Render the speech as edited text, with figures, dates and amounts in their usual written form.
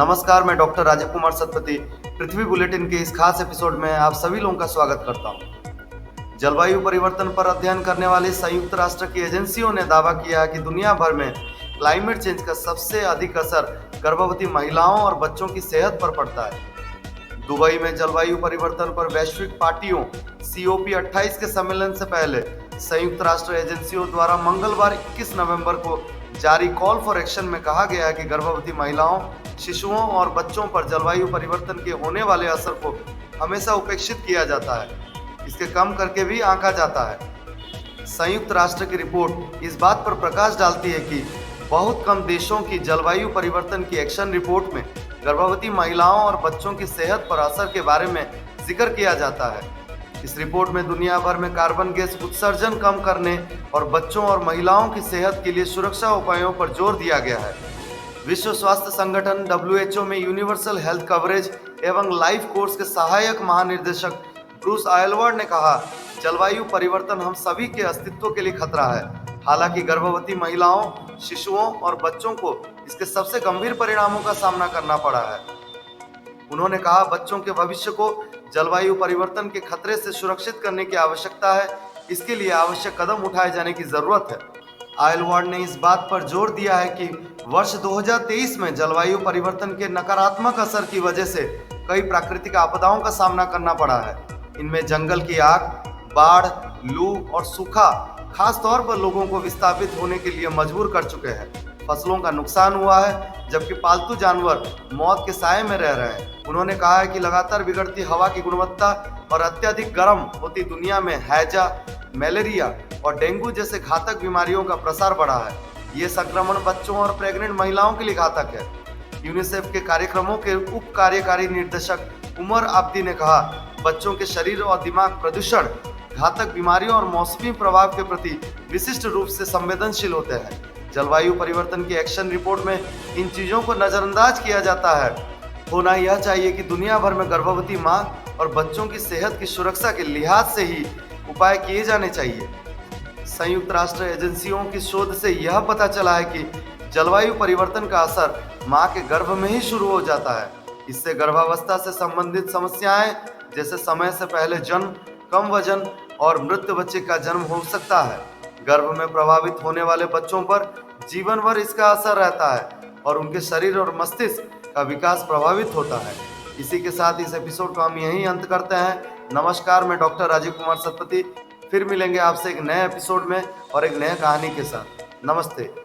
नमस्कार, मैं डॉक्टर राजीव कुमार सतपथी पृथ्वी बुलेटिन के इस खास एपिसोड में आप सभी लोगों का स्वागत करता हूं। जलवायु परिवर्तन पर अध्ययन करने वाली संयुक्त राष्ट्र की एजेंसियों ने दावा किया कि दुनिया भर में क्लाइमेट चेंज का सबसे अधिक असर गर्भवती महिलाओं और बच्चों की सेहत पर पड़ता है। दुबई में जलवायु परिवर्तन पर वैश्विक पार्टियों COP28 के सम्मेलन से पहले संयुक्त राष्ट्र एजेंसियों द्वारा मंगलवार 21 नवंबर को जारी कॉल फॉर एक्शन में कहा गया है कि गर्भवती महिलाओं, शिशुओं और बच्चों पर जलवायु परिवर्तन के होने वाले असर को हमेशा उपेक्षित किया जाता है, इसके कम करके भी आंका जाता है। संयुक्त राष्ट्र की रिपोर्ट इस बात पर प्रकाश डालती है कि बहुत कम देशों की जलवायु परिवर्तन की एक्शन रिपोर्ट में गर्भवती महिलाओं और बच्चों की सेहत पर असर के बारे में जिक्र किया जाता है। इस रिपोर्ट में दुनिया भर में कार्बन गैस उत्सर्जन कम करने और बच्चों और महिलाओं की सेहत के लिए सुरक्षा उपायों पर जोर दिया गया है। विश्व स्वास्थ्य संगठन WHO में यूनिवर्सल हेल्थ कवरेज एवं लाइफ कोर्स के सहायक महानिर्देशक ब्रूस आयलवर्ड ने कहा, जलवायु परिवर्तन हम सभी के अस्तित्व के लिए खतरा है। हालांकि गर्भवती महिलाओं, शिशुओं और बच्चों को इसके सबसे गंभीर परिणामों का सामना करना पड़ा है। उन्होंने कहा, बच्चों के भविष्य को जलवायु परिवर्तन के खतरे से सुरक्षित करने की आवश्यकता है। इसके लिए आवश्यक कदम उठाए जाने की जरूरत है। आयलवर्ड ने इस बात पर जोर दिया है कि वर्ष 2023 में जलवायु परिवर्तन के नकारात्मक असर की वजह से कई प्राकृतिक आपदाओं का सामना करना पड़ा है। इनमें जंगल की आग, बाढ़, लू और सूखा खास तौर पर लोगों को विस्थापित होने के लिए मजबूर कर चुके हैं। फसलों का नुकसान हुआ है, जबकि पालतू जानवर मौत के साए में रह रहे हैं। उन्होंने कहा है कि लगातार बिगड़ती हवा की गुणवत्ता और अत्यधिक गर्म होती दुनिया में हैजा, मलेरिया और डेंगू जैसे घातक बीमारियों का प्रसार बढ़ा है। ये संक्रमण बच्चों और प्रेग्नेंट महिलाओं के लिए घातक है। यूनिसेफ के कार्यक्रमों के उप कार्यकारी निर्देशक उमर आब्दी ने कहा, बच्चों के शरीर और दिमाग प्रदूषण, घातक बीमारियों और मौसमी प्रभाव के प्रति विशिष्ट रूप से संवेदनशील होते हैं। जलवायु परिवर्तन की एक्शन रिपोर्ट में इन चीजों को नजरअंदाज किया जाता है। होना यह चाहिए कि दुनिया भर में गर्भवती मां और बच्चों की सेहत की सुरक्षा के लिहाज से ही उपाय किए जाने चाहिए। संयुक्त राष्ट्र एजेंसियों की शोध से यह पता चला है कि जलवायु परिवर्तन का असर मां के गर्भ में ही शुरू हो जाता है। इससे गर्भावस्था से संबंधित समस्याएं जैसे समय से पहले जन्म, कम वजन और मृत बच्चे का जन्म हो सकता है। गर्भ में प्रभावित होने वाले बच्चों पर जीवन भर इसका असर रहता है और उनके शरीर और मस्तिष्क का विकास प्रभावित होता है। इसी के साथ इस एपिसोड को हम यहीं अंत करते हैं। नमस्कार, मैं डॉक्टर राजीव कुमार सतपथी। फिर मिलेंगे आपसे एक नए एपिसोड में और एक नए कहानी के साथ। नमस्ते।